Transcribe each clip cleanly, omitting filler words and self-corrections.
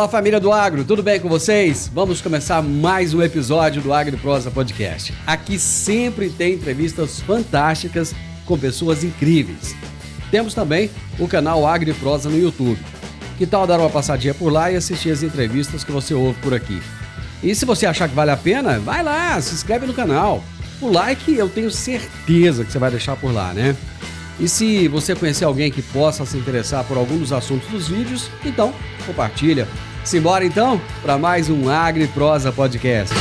Fala, família do Agro, tudo bem com vocês? Vamos começar mais um episódio do AgriProsa Podcast. Aqui sempre tem entrevistas fantásticas com pessoas incríveis. Temos também o canal AgriProsa no YouTube. Que tal dar uma passadinha por lá e assistir as entrevistas que você ouve por aqui? E se você achar que vale a pena, vai lá, se inscreve no canal. O like eu tenho certeza que você vai deixar por lá, né? E se você conhecer alguém que possa se interessar por algum dos assuntos dos vídeos, então compartilha. Simbora então para mais um AgriProsa Podcast.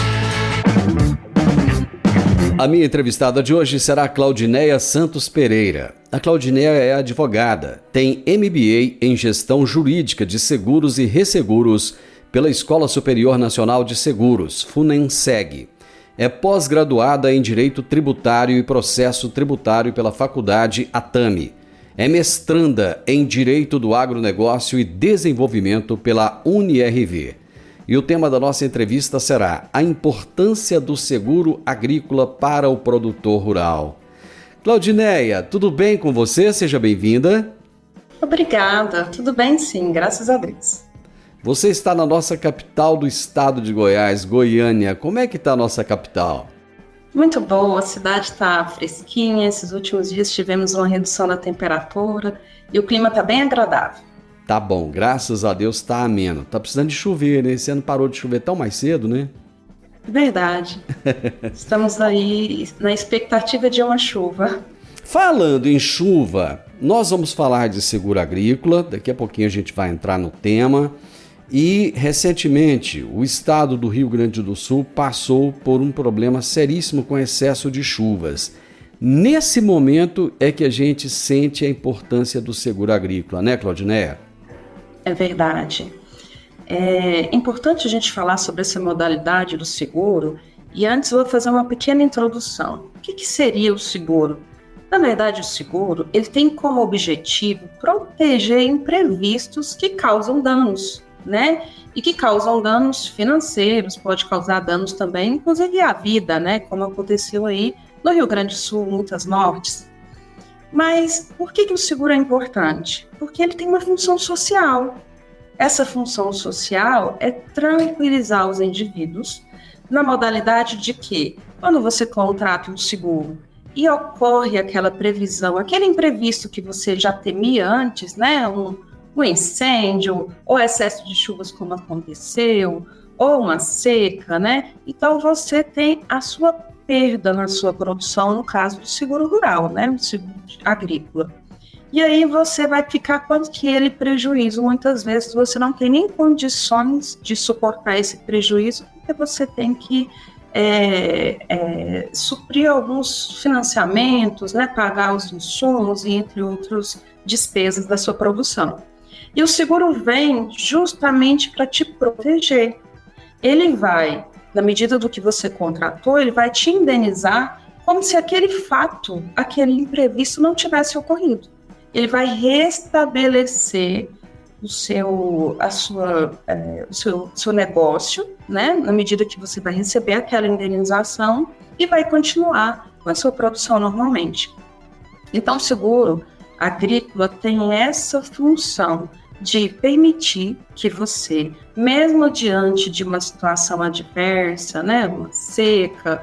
A minha entrevistada de hoje será a Claudineia Santos Pereira. A Claudineia é advogada, tem MBA em Gestão Jurídica de Seguros e Resseguros pela Escola Superior Nacional de Seguros, FUNENSEG. É pós-graduada em Direito Tributário e Processo Tributário pela Faculdade ATAMI. É mestranda em Direito do Agronegócio e Desenvolvimento pela UniRV. E o tema da nossa entrevista será a importância do seguro agrícola para o produtor rural. Claudineia, tudo bem com você? Seja bem-vinda. Obrigada, tudo bem sim, graças a Deus. Você está na nossa capital do estado de Goiás, Goiânia. Como é que está a nossa capital? Muito boa, a cidade está fresquinha. Esses últimos dias tivemos uma redução da temperatura e o clima está bem agradável. Tá bom, graças a Deus está ameno. Tá precisando de chover, né? Esse ano parou de chover tão mais cedo, né? Verdade. Estamos aí na expectativa de uma chuva. Falando em chuva, nós vamos falar de seguro agrícola. Daqui a pouquinho a gente vai entrar no tema. E, recentemente, o estado do Rio Grande do Sul passou por um problema seríssimo com excesso de chuvas. Nesse momento é que a gente sente a importância do seguro agrícola, né, Claudineia? É verdade. É importante a gente falar sobre essa modalidade do seguro e antes vou fazer uma pequena introdução. O que seria o seguro? Na verdade, o seguro ele tem como objetivo proteger imprevistos que causam danos, né? E que causam danos financeiros, pode causar danos também, inclusive à vida, né? Como aconteceu aí no Rio Grande do Sul, muitas mortes. Mas por que o seguro é importante? Porque ele tem uma função social. Essa função social é tranquilizar os indivíduos na modalidade de que, quando você contrata um seguro e ocorre aquela previsão, aquele imprevisto que você já temia antes, né? Um incêndio, ou excesso de chuvas como aconteceu, ou uma seca, né? Então você tem a sua perda na sua produção, no caso do seguro rural, né? O seguro agrícola. E aí você vai ficar com aquele prejuízo. Muitas vezes você não tem nem condições de suportar esse prejuízo, porque você tem que suprir alguns financiamentos, né? Pagar os insumos e entre outras despesas da sua produção. E o seguro vem justamente para te proteger. Ele vai, na medida do que você contratou, ele vai te indenizar como se aquele fato, aquele imprevisto não tivesse ocorrido. Ele vai restabelecer o seu negócio, né? Na medida que você vai receber aquela indenização e vai continuar com a sua produção normalmente. Então, o seguro agrícola tem essa função de permitir que você, mesmo diante de uma situação adversa, né, uma seca,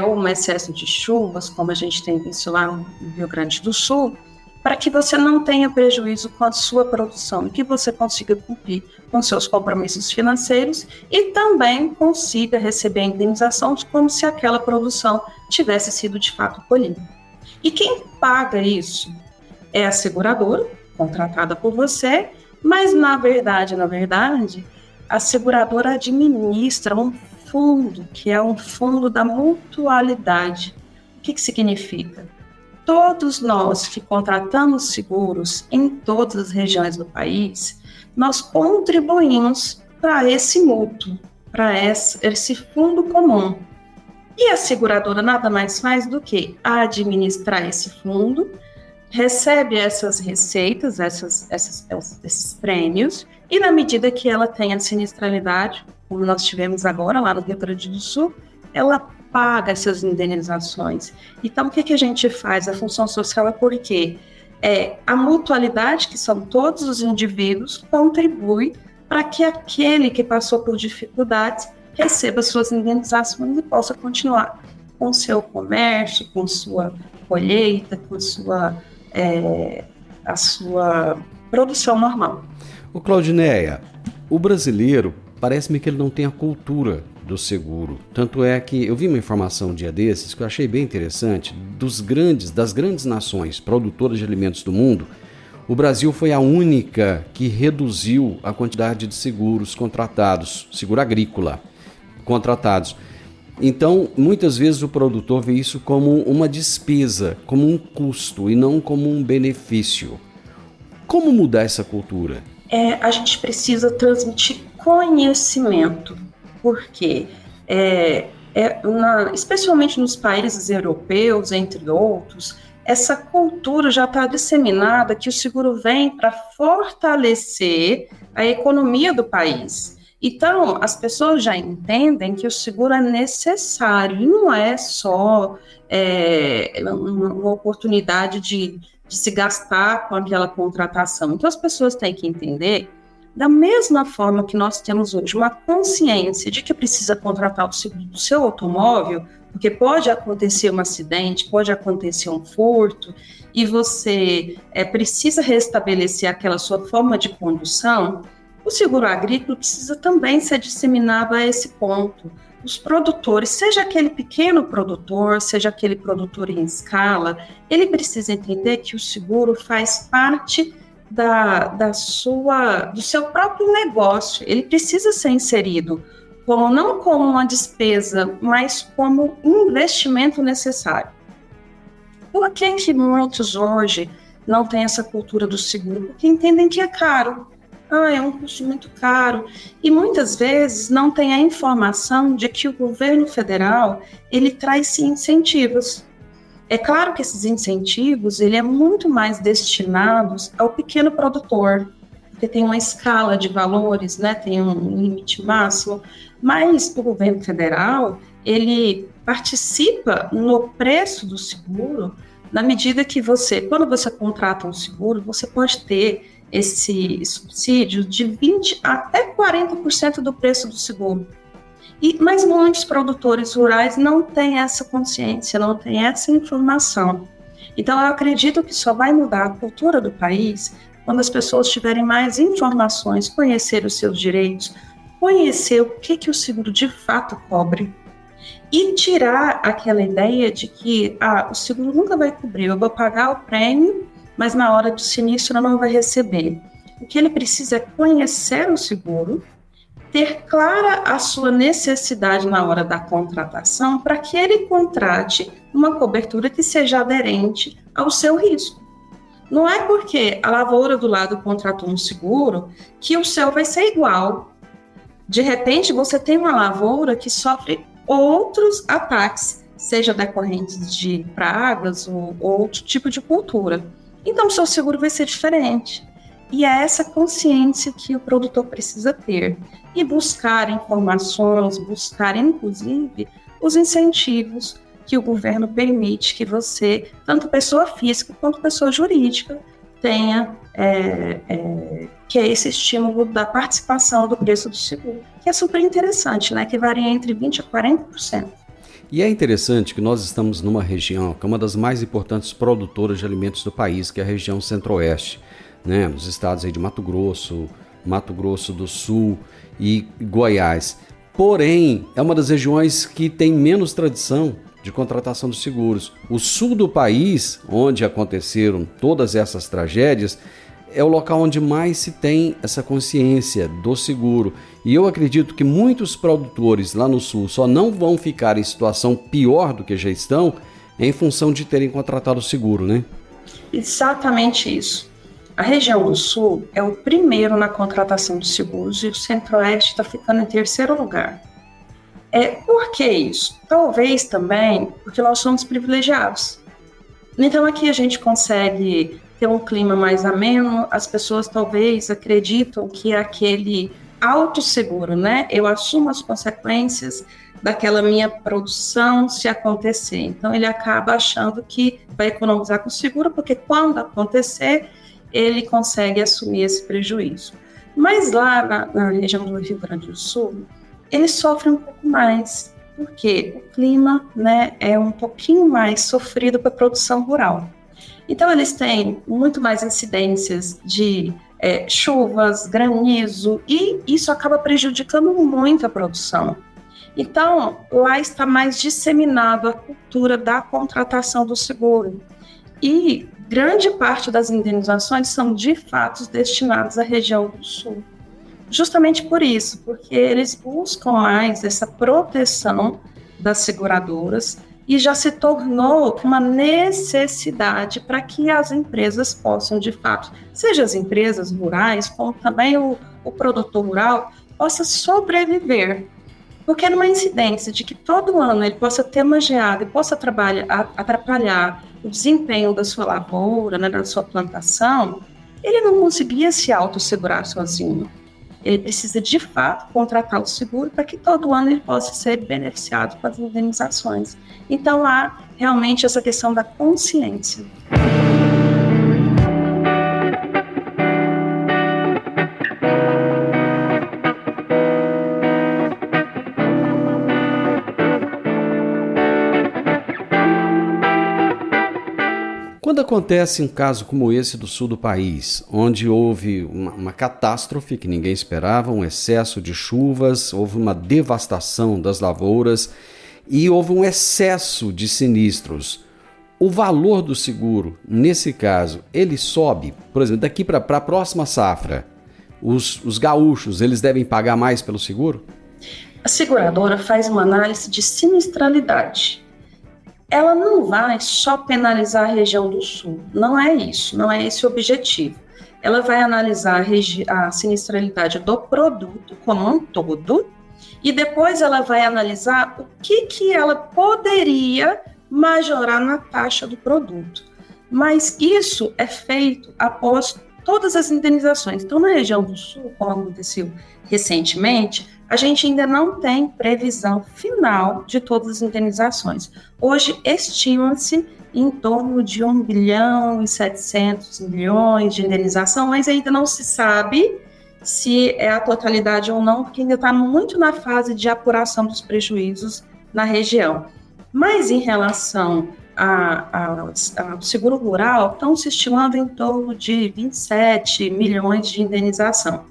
ou um excesso de chuvas, como a gente tem visto lá no Rio Grande do Sul, para que você não tenha prejuízo com a sua produção e que você consiga cumprir com seus compromissos financeiros e também consiga receber a indenização como se aquela produção tivesse sido de fato colhida. E quem paga isso é a seguradora, contratada por você, mas na verdade, a seguradora administra um fundo, que é um fundo da mutualidade. O que significa? Todos nós que contratamos seguros em todas as regiões do país, nós contribuímos para esse mútuo, para esse fundo comum. E a seguradora nada mais faz do que administrar esse fundo, recebe essas receitas, esses prêmios, e na medida que ela tem a sinistralidade, como nós tivemos agora lá no Rio Grande do Sul, ela paga essas indenizações. Então, o que a gente faz? A função social é porque a mutualidade, que são todos os indivíduos, contribui para que aquele que passou por dificuldades receba suas indenizações e possa continuar com seu comércio, com sua colheita, com a sua produção normal. Ô Claudineia, o brasileiro, parece-me que ele não tem a cultura do seguro. Tanto é que eu vi uma informação um dia desses que eu achei bem interessante, das grandes nações produtoras de alimentos do mundo, o Brasil foi a única que reduziu a quantidade de seguros contratados, seguro agrícola contratados. Então, muitas vezes o produtor vê isso como uma despesa, como um custo e não como um benefício. Como mudar essa cultura? A gente precisa transmitir conhecimento, porque especialmente nos países europeus, entre outros, essa cultura já está disseminada que o seguro vem para fortalecer a economia do país. Então, as pessoas já entendem que o seguro é necessário, e não é só uma oportunidade de se gastar com aquela contratação. Então, as pessoas têm que entender, da mesma forma que nós temos hoje uma consciência de que precisa contratar o seguro do seu automóvel, porque pode acontecer um acidente, pode acontecer um furto, e você precisa restabelecer aquela sua forma de condução, o seguro agrícola precisa também ser disseminado a esse ponto. Os produtores, seja aquele pequeno produtor, seja aquele produtor em escala, ele precisa entender que o seguro faz parte do seu próprio negócio. Ele precisa ser inserido não como uma despesa, mas como um investimento necessário. Por que muitos hoje não têm essa cultura do seguro? Porque entendem que é caro. É um custo muito caro. E muitas vezes não tem a informação de que o governo federal, ele traz sim incentivos. É claro que esses incentivos, ele é muito mais destinados ao pequeno produtor, porque tem uma escala de valores, né? Tem um limite máximo, mas o governo federal, ele participa no preço do seguro, na medida que quando você contrata um seguro, você pode ter esse subsídio de 20% até 40% do preço do seguro. Mas muitos produtores rurais não têm essa consciência, não têm essa informação. Então, eu acredito que só vai mudar a cultura do país quando as pessoas tiverem mais informações, conhecer os seus direitos, conhecer o que o seguro de fato cobre e tirar aquela ideia de que o seguro nunca vai cobrir, eu vou pagar o prêmio, mas na hora do sinistro não vai receber. O que ele precisa é conhecer o seguro, ter clara a sua necessidade na hora da contratação para que ele contrate uma cobertura que seja aderente ao seu risco. Não é porque a lavoura do lado contratou um seguro que o seu vai ser igual. De repente, você tem uma lavoura que sofre outros ataques, seja decorrentes de pragas ou outro tipo de cultura. Então, o seu seguro vai ser diferente. E é essa consciência que o produtor precisa ter. E buscar informações, buscar, inclusive, os incentivos que o governo permite que você, tanto pessoa física quanto pessoa jurídica, tenha, que é esse estímulo da participação do preço do seguro, que é super interessante, né? Que varia entre 20% a 40%. E é interessante que nós estamos numa região que é uma das mais importantes produtoras de alimentos do país, que é a região centro-oeste, né? Nos estados aí de Mato Grosso do Sul e Goiás. Porém, é uma das regiões que tem menos tradição de contratação de seguros. O sul do país, onde aconteceram todas essas tragédias, é o local onde mais se tem essa consciência do seguro. E eu acredito que muitos produtores lá no sul só não vão ficar em situação pior do que já estão em função de terem contratado o seguro, né? Exatamente isso. A região do sul é o primeiro na contratação de seguros e o centro-oeste está ficando em terceiro lugar. Por que isso? Talvez também porque nós somos privilegiados. Então aqui a gente consegue ter um clima mais ameno, as pessoas talvez acreditam que é aquele autosseguro, né? Eu assumo as consequências daquela minha produção se acontecer. Então ele acaba achando que vai economizar com o seguro, porque quando acontecer, ele consegue assumir esse prejuízo. Mas lá na região do Rio Grande do Sul, eles sofrem um pouco mais, porque o clima, né, é um pouquinho mais sofrido para a produção rural. Então, eles têm muito mais incidências de chuvas, granizo, e isso acaba prejudicando muito a produção. Então, lá está mais disseminado a cultura da contratação do seguro. E grande parte das indenizações são, de fato, destinadas à região do Sul. Justamente por isso, porque eles buscam mais essa proteção das seguradoras e já se tornou uma necessidade para que as empresas possam, de fato, seja as empresas rurais, como também o produtor rural, possa sobreviver. Porque numa incidência de que todo ano ele possa ter uma geada e possa atrapalhar o desempenho da sua lavoura, né, da sua plantação, ele não conseguia se autossegurar sozinho. Ele precisa, de fato, contratar o seguro para que todo ano ele possa ser beneficiado com as indenizações. Então, há realmente essa questão da consciência. Quando acontece um caso como esse do sul do país, onde houve uma catástrofe que ninguém esperava, um excesso de chuvas, houve uma devastação das lavouras e houve um excesso de sinistros, o valor do seguro, nesse caso, ele sobe? Por exemplo, daqui para a próxima safra, os gaúchos, eles devem pagar mais pelo seguro? A seguradora faz uma análise de sinistralidade. Ela não vai só penalizar a região do sul, não é isso, não é esse o objetivo. Ela vai analisar a sinistralidade do produto como um todo e depois ela vai analisar o que ela poderia majorar na taxa do produto. Mas isso é feito após todas as indenizações. Então, na região do sul, como aconteceu recentemente, a gente ainda não tem previsão final de todas as indenizações. Hoje, estima-se em torno de 1 bilhão e 700 milhões de indenização, mas ainda não se sabe se é a totalidade ou não, porque ainda está muito na fase de apuração dos prejuízos na região. Mas em relação ao seguro rural, estão se estimando em torno de 27 milhões de indenização.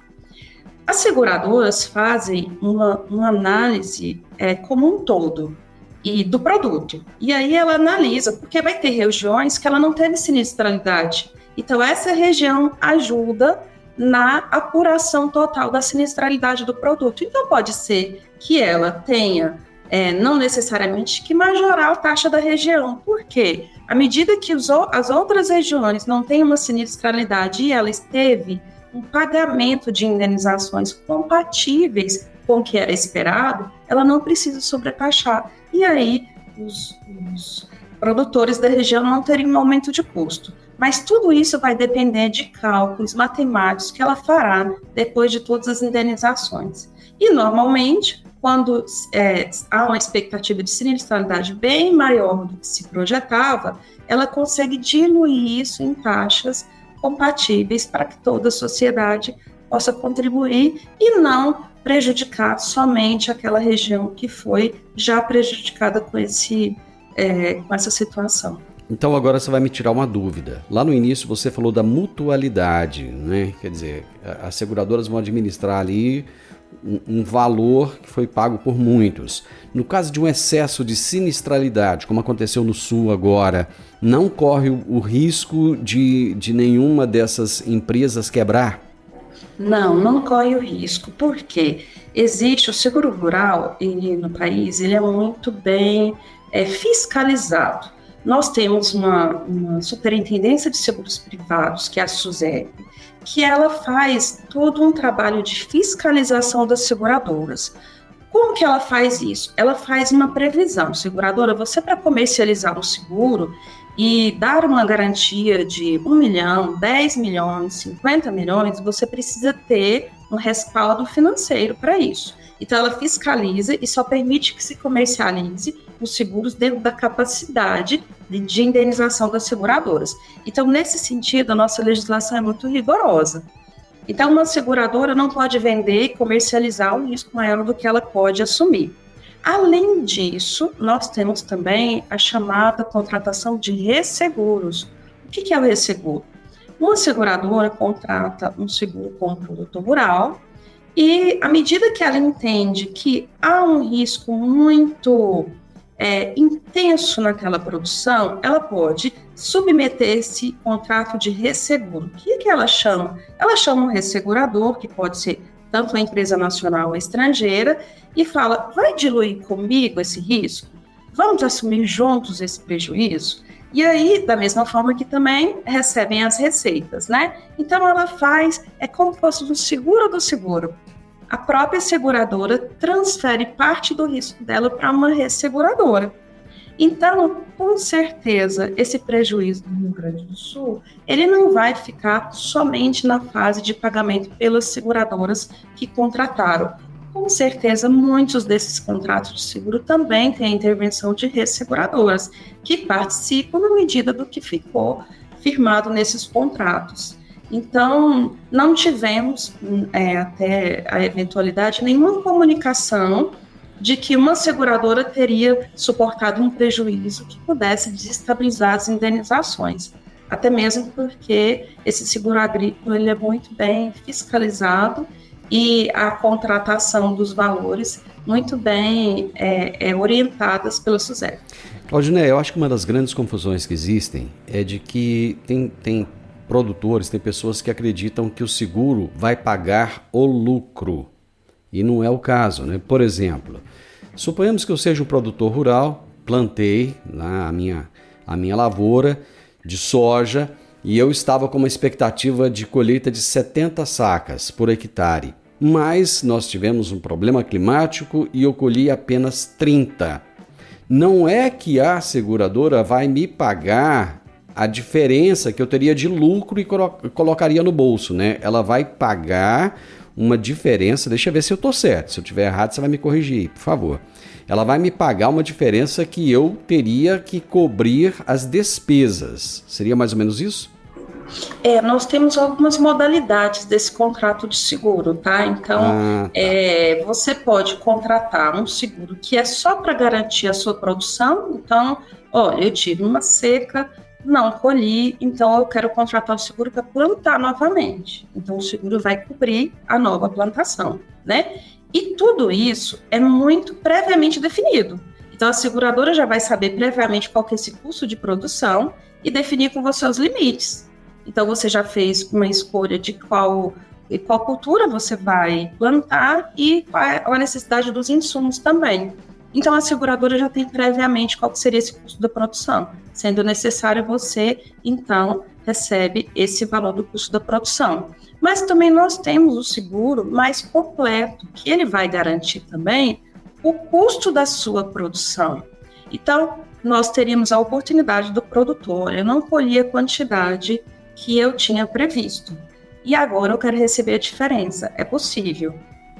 As seguradoras fazem uma análise como um todo e do produto. E aí ela analisa, porque vai ter regiões que ela não teve sinistralidade. Então, essa região ajuda na apuração total da sinistralidade do produto. Então, pode ser que ela tenha, não necessariamente, que majorar a taxa da região. Por quê? À medida que as outras regiões não têm uma sinistralidade e ela esteve um pagamento de indenizações compatíveis com o que era esperado, ela não precisa sobretaxar. E aí, os produtores da região não teriam um aumento de custo. Mas tudo isso vai depender de cálculos matemáticos que ela fará depois de todas as indenizações. E, normalmente, quando há uma expectativa de sinistralidade bem maior do que se projetava, ela consegue diluir isso em taxas compatíveis para que toda a sociedade possa contribuir e não prejudicar somente aquela região que foi já prejudicada com essa situação. Então agora você vai me tirar uma dúvida. Lá no início você falou da mutualidade, né? Quer dizer, as seguradoras vão administrar ali um valor que foi pago por muitos. No caso de um excesso de sinistralidade, como aconteceu no Sul agora, não corre o risco de nenhuma dessas empresas quebrar? Não corre o risco, porque existe o seguro rural no país, ele é muito bem fiscalizado. Nós temos uma superintendência de seguros privados, que é a SUSEP, que ela faz todo um trabalho de fiscalização das seguradoras. Como que ela faz isso? Ela faz uma previsão. Seguradora, você para comercializar um seguro e dar uma garantia de 1 milhão, 10 milhões, 50 milhões, você precisa ter um respaldo financeiro para isso. Então, ela fiscaliza e só permite que se comercialize os seguros dentro da capacidade de indenização das seguradoras. Então, nesse sentido, a nossa legislação é muito rigorosa. Então, uma seguradora não pode vender e comercializar um risco maior do que ela pode assumir. Além disso, nós temos também a chamada contratação de resseguros. O que é o resseguro? Uma seguradora contrata um seguro com um produto rural e, à medida que ela entende que há um risco muito intenso naquela produção, ela pode submeter esse contrato de resseguro. O que ela chama? Ela chama um ressegurador, que pode ser tanto uma empresa nacional ou estrangeira, e fala, vai diluir comigo esse risco? Vamos assumir juntos esse prejuízo? E aí, da mesma forma que também recebem as receitas, né? Então, ela faz, é como se fosse um seguro do seguro. A própria seguradora transfere parte do risco dela para uma resseguradora. Então, com certeza, esse prejuízo do Rio Grande do Sul, ele não vai ficar somente na fase de pagamento pelas seguradoras que contrataram. Com certeza, muitos desses contratos de seguro também têm a intervenção de resseguradoras, que participam na medida do que ficou firmado nesses contratos. Então, não tivemos, até a eventualidade, nenhuma comunicação de que uma seguradora teria suportado um prejuízo que pudesse desestabilizar as indenizações. Até mesmo porque esse seguro agrícola ele é muito bem fiscalizado e a contratação dos valores muito bem orientadas pela SUSEP. Claudineia, eu acho que uma das grandes confusões que existem é de que tem produtores, tem pessoas que acreditam que o seguro vai pagar o lucro. E não é o caso, né? Por exemplo, suponhamos que eu seja um produtor rural, plantei a minha lavoura de soja e eu estava com uma expectativa de colheita de 70 sacas por hectare. Mas nós tivemos um problema climático e eu colhi apenas 30. Não é que a seguradora vai me pagar a diferença que eu teria de lucro e colocaria no bolso, né? Ela vai pagar uma diferença, deixa eu ver se eu estou certo, se eu estiver errado você vai me corrigir, por favor. Ela vai me pagar uma diferença que eu teria que cobrir as despesas. Seria mais ou menos isso? Nós temos algumas modalidades desse contrato de seguro, tá? Então, você pode contratar um seguro que é só para garantir a sua produção. Então, olha, eu tive uma seca, não colhi, então eu quero contratar o seguro para plantar novamente. Então, o seguro vai cobrir a nova plantação, né? E tudo isso é muito previamente definido. Então, a seguradora já vai saber previamente qual que é esse custo de produção e definir com você os limites. Então, você já fez uma escolha de qual cultura você vai plantar e qual é a necessidade dos insumos também. Então, a seguradora já tem previamente qual seria esse custo da produção. Sendo necessário, você, então, recebe esse valor do custo da produção. Mas também nós temos o seguro mais completo, que ele vai garantir também o custo da sua produção. Então, nós teríamos a oportunidade do produtor, eu não colhi a quantidade que eu tinha previsto. E agora eu quero receber a diferença. É possível.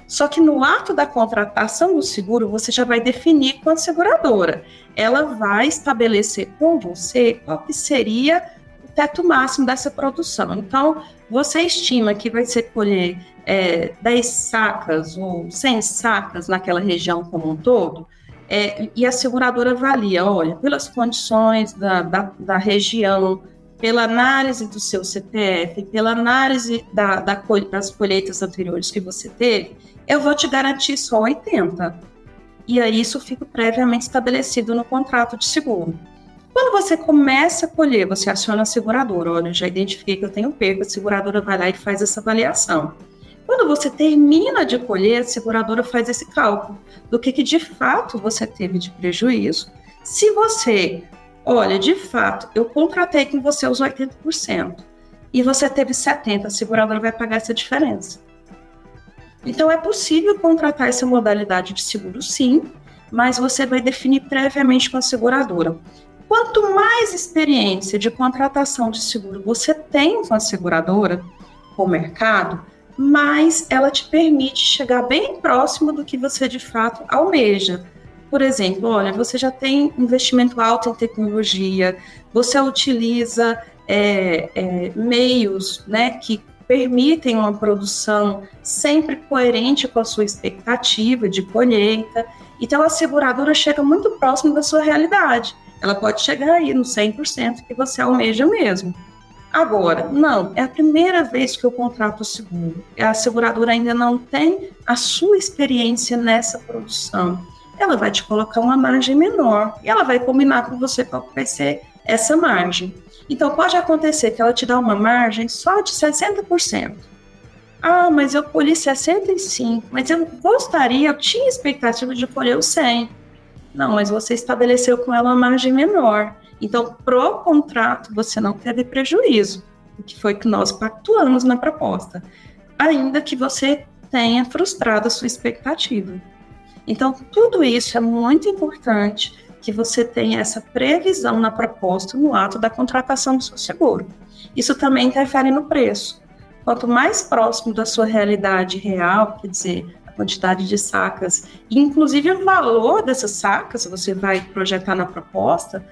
Só que no ato da contratação do seguro, você já vai definir com a seguradora. Ela vai estabelecer com você qual que seria o teto máximo dessa produção. Então, você estima que vai ser colher 10 sacas ou 100 sacas naquela região como um todo, e a seguradora avalia, olha, pelas condições da região, pela análise do seu CPF, pela análise das colheitas anteriores que você teve, eu vou te garantir só 80. E aí isso fica previamente estabelecido no contrato de seguro. Quando você começa a colher, você aciona a seguradora. Olha, eu já identifiquei que eu tenho perda, a seguradora vai lá e faz essa avaliação. Quando você termina de colher, a seguradora faz esse cálculo do que de fato você teve de prejuízo. Se você, olha, de fato, eu contratei com você os 80% e você teve 70%, a seguradora vai pagar essa diferença. Então, é possível contratar essa modalidade de seguro, sim, mas você vai definir previamente com a seguradora. Quanto mais experiência de contratação de seguro você tem com a seguradora, com o mercado, mais ela te permite chegar bem próximo do que você de fato almeja. Por exemplo, olha, você já tem investimento alto em tecnologia, você utiliza meios, né, que permitem uma produção sempre coerente com a sua expectativa de colheita. Então, a seguradora chega muito próximo da sua realidade. Ela pode chegar aí no 100% que você almeja mesmo. Agora, não, é a primeira vez que eu contrato o seguro. A seguradora ainda não tem a sua experiência nessa produção. Ela vai te colocar uma margem menor e ela vai combinar com você qual vai ser essa margem. Então, pode acontecer que ela te dá uma margem só de 60%. Ah, mas eu colhi 65%, mas eu tinha expectativa de colher o 100%. Não, mas você estabeleceu com ela uma margem menor. Então, pro contrato, você não teve prejuízo, o que foi que nós pactuamos na proposta, ainda que você tenha frustrado a sua expectativa. Então, tudo isso é muito importante, que você tenha essa previsão na proposta, no ato da contratação do seu seguro. Isso também interfere no preço. Quanto mais próximo da sua realidade real, quer dizer, a quantidade de sacas, e inclusive o valor dessas sacas, você vai projetar na proposta,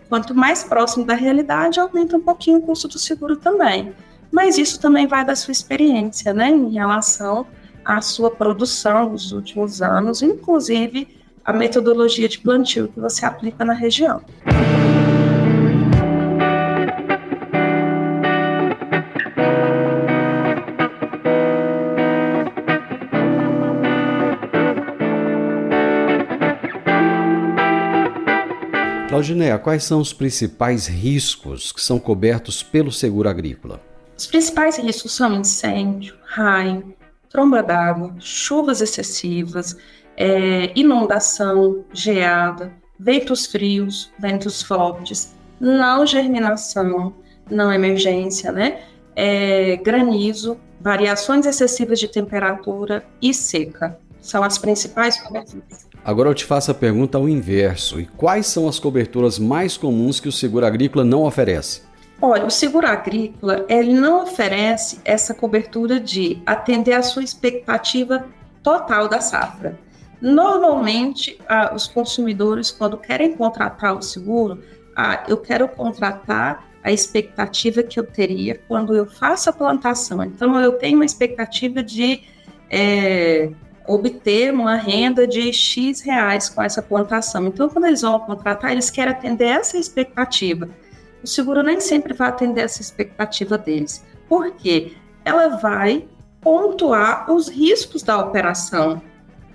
quanto mais próximo da realidade, aumenta um pouquinho o custo do seguro também. Mas isso também vai da sua experiência, né, em relação à sua produção nos últimos anos, inclusive a metodologia de plantio que você aplica na região. Claudineia, quais são os principais riscos que são cobertos pelo seguro agrícola? Os principais riscos são incêndio, raio, tromba d'água, chuvas excessivas, inundação, geada, ventos frios, ventos fortes, não germinação, não emergência, né? Granizo, variações excessivas de temperatura e seca. São as principais coberturas. Agora eu te faço a pergunta ao inverso. E quais são as coberturas mais comuns que o seguro agrícola não oferece? Olha, o seguro agrícola, ele não oferece essa cobertura de atender a sua expectativa total da safra. Normalmente, os consumidores, quando querem contratar o seguro, eu quero contratar a expectativa que eu teria quando eu faço a plantação. Então, eu tenho uma expectativa de obter uma renda de X reais com essa plantação. Então, quando eles vão contratar, eles querem atender essa expectativa. O seguro nem sempre vai atender essa expectativa deles. Por quê? Ela vai pontuar os riscos da operação.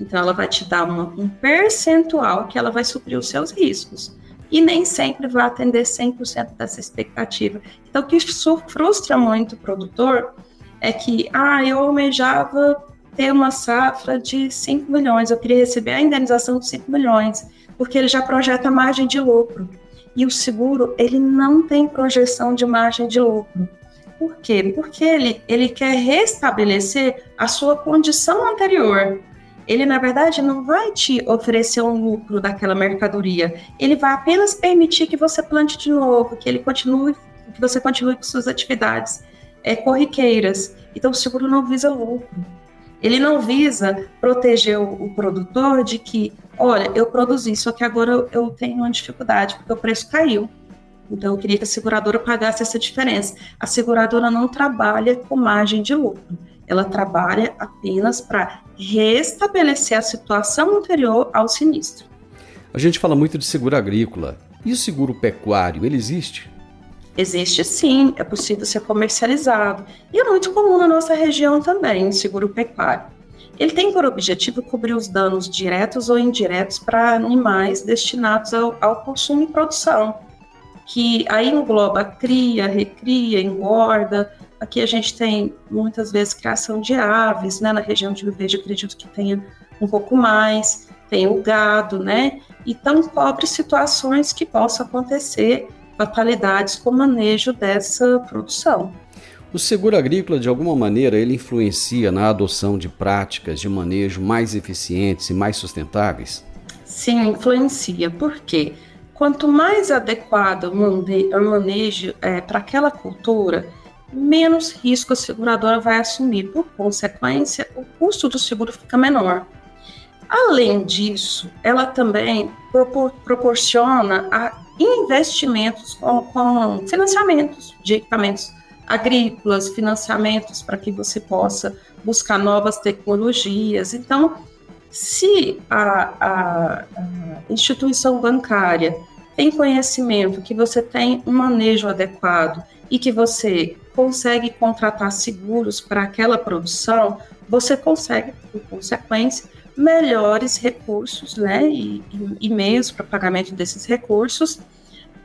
Então, ela vai te dar um percentual que ela vai suprir os seus riscos. E nem sempre vai atender 100% dessa expectativa. Então, o que frustra muito o produtor é que, eu almejava ter uma safra de 5 milhões, eu queria receber a indenização de 5 milhões, porque ele já projeta a margem de lucro. E o seguro, ele não tem projeção de margem de lucro. Por quê? Porque ele quer restabelecer a sua condição anterior. Ele, na verdade, não vai te oferecer um lucro daquela mercadoria. Ele vai apenas permitir que você plante de novo, que você continue com suas atividades corriqueiras. Então, o seguro não visa lucro. Ele não visa proteger o produtor de que, olha, eu produzi, só que agora eu tenho uma dificuldade, porque o preço caiu. Então, eu queria que a seguradora pagasse essa diferença. A seguradora não trabalha com margem de lucro. Ela trabalha apenas para restabelecer a situação anterior ao sinistro. A gente fala muito de seguro agrícola. E o seguro pecuário, ele existe? Existe sim, é possível ser comercializado. E é muito comum na nossa região também, o seguro pecuário. Ele tem por objetivo cobrir os danos diretos ou indiretos para animais destinados ao consumo e produção, que aí engloba cria, recria, engorda. Aqui a gente tem muitas vezes criação de aves, né? Na região de Rio Verde acredito que tenha um pouco mais, tem o gado, né? Então cobre situações que possam acontecer, fatalidades com o manejo dessa produção. O seguro agrícola, de alguma maneira, ele influencia na adoção de práticas de manejo mais eficientes e mais sustentáveis? Sim, influencia. Por quê? Quanto mais adequado o manejo para aquela cultura, menos risco a seguradora vai assumir. Por consequência, o custo do seguro fica menor. Além disso, ela também proporciona investimentos com financiamentos de equipamentos agrícolas, financiamentos para que você possa buscar novas tecnologias. Então, se a instituição bancária tem conhecimento, que você tem um manejo adequado e que você consegue contratar seguros para aquela produção, você consegue, por consequência, melhores recursos, né, e meios para pagamento desses recursos,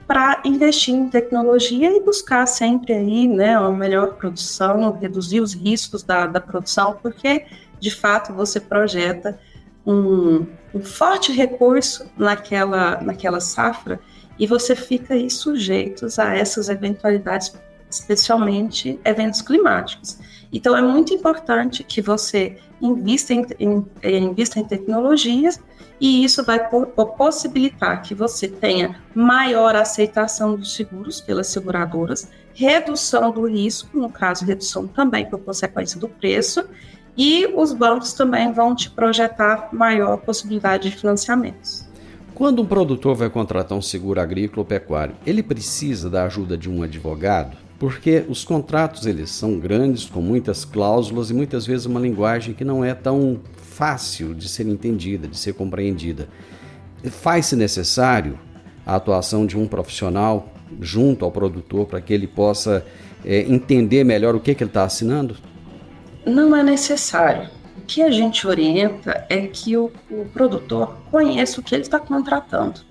para investir em tecnologia e buscar sempre aí, né, uma melhor produção, reduzir os riscos da produção, porque, de fato, você projeta um forte recurso naquela safra e você fica aí sujeitos a essas eventualidades, especialmente eventos climáticos. Então, é muito importante que você invista em tecnologias e isso vai possibilitar que você tenha maior aceitação dos seguros pelas seguradoras, redução do risco, no caso, redução também por consequência do preço, e os bancos também vão te projetar maior possibilidade de financiamentos. Quando um produtor vai contratar um seguro agrícola ou pecuário, ele precisa da ajuda de um advogado? Porque os contratos eles são grandes, com muitas cláusulas e muitas vezes uma linguagem que não é tão fácil de ser entendida, de ser compreendida. Faz-se necessário a atuação de um profissional junto ao produtor para que ele possa entender melhor o que ele está assinando? Não é necessário. O que a gente orienta é que o produtor conheça o que ele está contratando.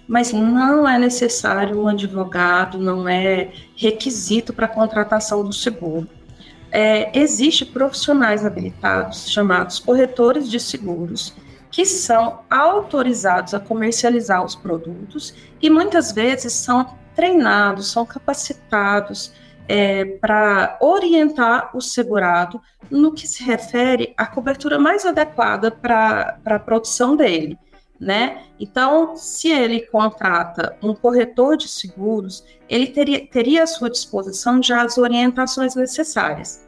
Mas não é necessário um advogado, não é requisito para a contratação do seguro. Existem profissionais habilitados, chamados corretores de seguros, que são autorizados a comercializar os produtos e muitas vezes são treinados, são capacitados para orientar o segurado no que se refere à cobertura mais adequada para a produção dele, né? Então, se ele contrata um corretor de seguros, ele teria à sua disposição já as orientações necessárias.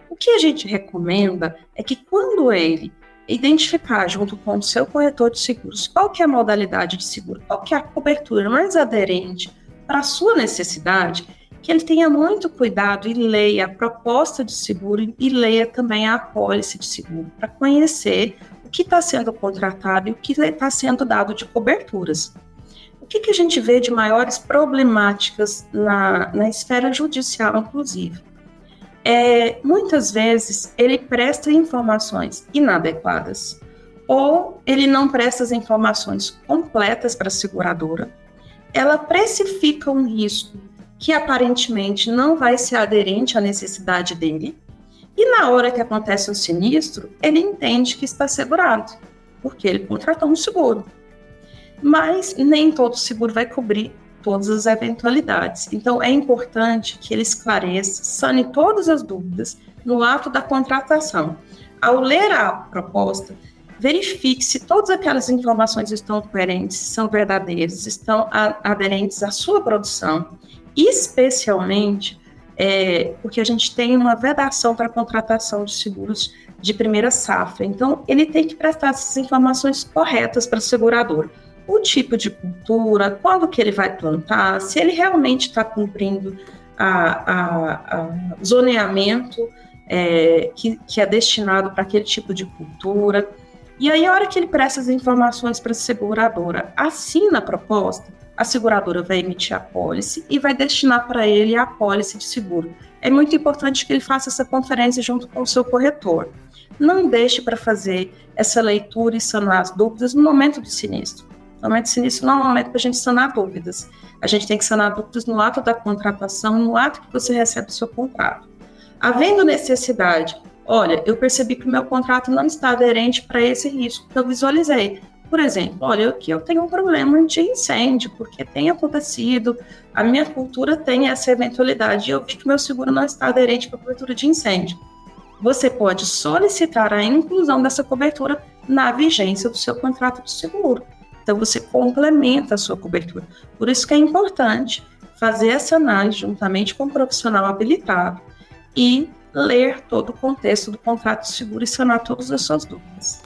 O que a gente recomenda é que quando ele identificar junto com o seu corretor de seguros qual que é a modalidade de seguro, qual que é a cobertura mais aderente para a sua necessidade, que ele tenha muito cuidado e leia a proposta de seguro e leia também a apólice de seguro, para conhecer o que está sendo contratado e o que está sendo dado de coberturas. O que a gente vê de maiores problemáticas na esfera judicial, inclusive? Muitas vezes ele presta informações inadequadas ou ele não presta as informações completas para a seguradora, ela precifica um risco que aparentemente não vai ser aderente à necessidade dele, e na hora que acontece um sinistro, ele entende que está segurado, porque ele contratou um seguro. Mas nem todo seguro vai cobrir todas as eventualidades. Então, é importante que ele esclareça, sane todas as dúvidas no ato da contratação. Ao ler a proposta, verifique se todas aquelas informações estão coerentes, são verdadeiras, estão aderentes à sua produção, especialmente porque a gente tem uma vedação para a contratação de seguros de primeira safra. Então, ele tem que prestar essas informações corretas para o segurador. O tipo de cultura, quando que ele vai plantar, se ele realmente está cumprindo a zoneamento que é destinado para aquele tipo de cultura. E aí, a hora que ele presta as informações para a seguradora, assina a proposta, a seguradora vai emitir a apólice e vai destinar para ele a apólice de seguro. É muito importante que ele faça essa conferência junto com o seu corretor. Não deixe para fazer essa leitura e sanar as dúvidas no momento do sinistro. No momento do sinistro não é um momento para a gente sanar dúvidas. A gente tem que sanar dúvidas no ato da contratação, no ato que você recebe o seu contrato. Havendo necessidade, olha, eu percebi que o meu contrato não está aderente para esse risco que eu visualizei. Por exemplo, olha, aqui eu tenho um problema de incêndio, porque tem acontecido, a minha cultura tem essa eventualidade, e eu vi que o meu seguro não está aderente para a cobertura de incêndio. Você pode solicitar a inclusão dessa cobertura na vigência do seu contrato de seguro. Então, você complementa a sua cobertura. Por isso que é importante fazer essa análise juntamente com um profissional habilitado e ler todo o contexto do contrato de seguro e sanar todas as suas dúvidas.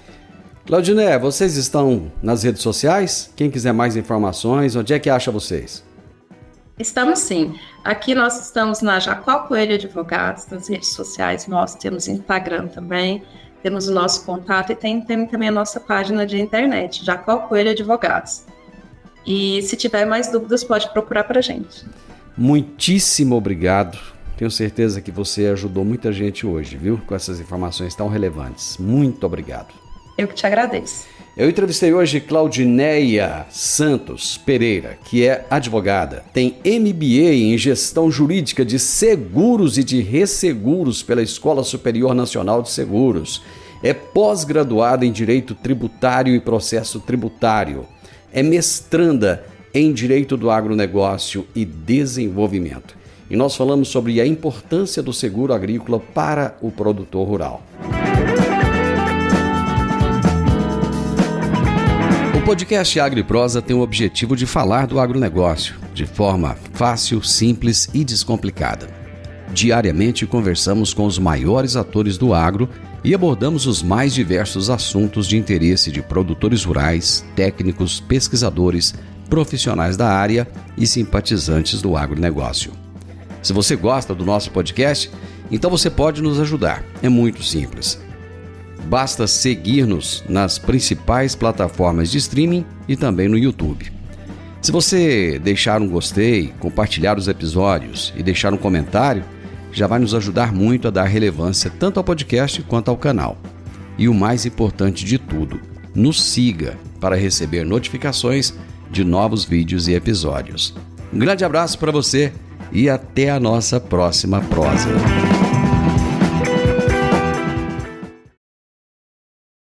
Claudiné, vocês estão nas redes sociais? Quem quiser mais informações, onde é que acha vocês? Estamos sim. Aqui nós estamos na Jacó Coelho Advogados, nas redes sociais, nós temos Instagram também, temos o nosso contato e tem também a nossa página de internet, Jacó Coelho Advogados. E se tiver mais dúvidas, pode procurar para a gente. Muitíssimo obrigado. Tenho certeza que você ajudou muita gente hoje, viu? Com essas informações tão relevantes. Muito obrigado. Eu que te agradeço. Eu entrevistei hoje Claudineia Santos Pereira, que é advogada, tem MBA em Gestão Jurídica de Seguros e de Resseguros pela Escola Superior Nacional de Seguros, é pós-graduada em Direito Tributário e Processo Tributário, é mestranda em Direito do Agronegócio e Desenvolvimento. E nós falamos sobre a importância do seguro agrícola para o produtor rural. O podcast Agro e Prosa tem o objetivo de falar do agronegócio de forma fácil, simples e descomplicada. Diariamente conversamos com os maiores atores do agro e abordamos os mais diversos assuntos de interesse de produtores rurais, técnicos, pesquisadores, profissionais da área e simpatizantes do agronegócio. Se você gosta do nosso podcast, então você pode nos ajudar. É muito simples. Basta seguir-nos nas principais plataformas de streaming e também no YouTube. Se você deixar um gostei, compartilhar os episódios e deixar um comentário, já vai nos ajudar muito a dar relevância tanto ao podcast quanto ao canal. E o mais importante de tudo, nos siga para receber notificações de novos vídeos e episódios. Um grande abraço para você e até a nossa próxima prosa.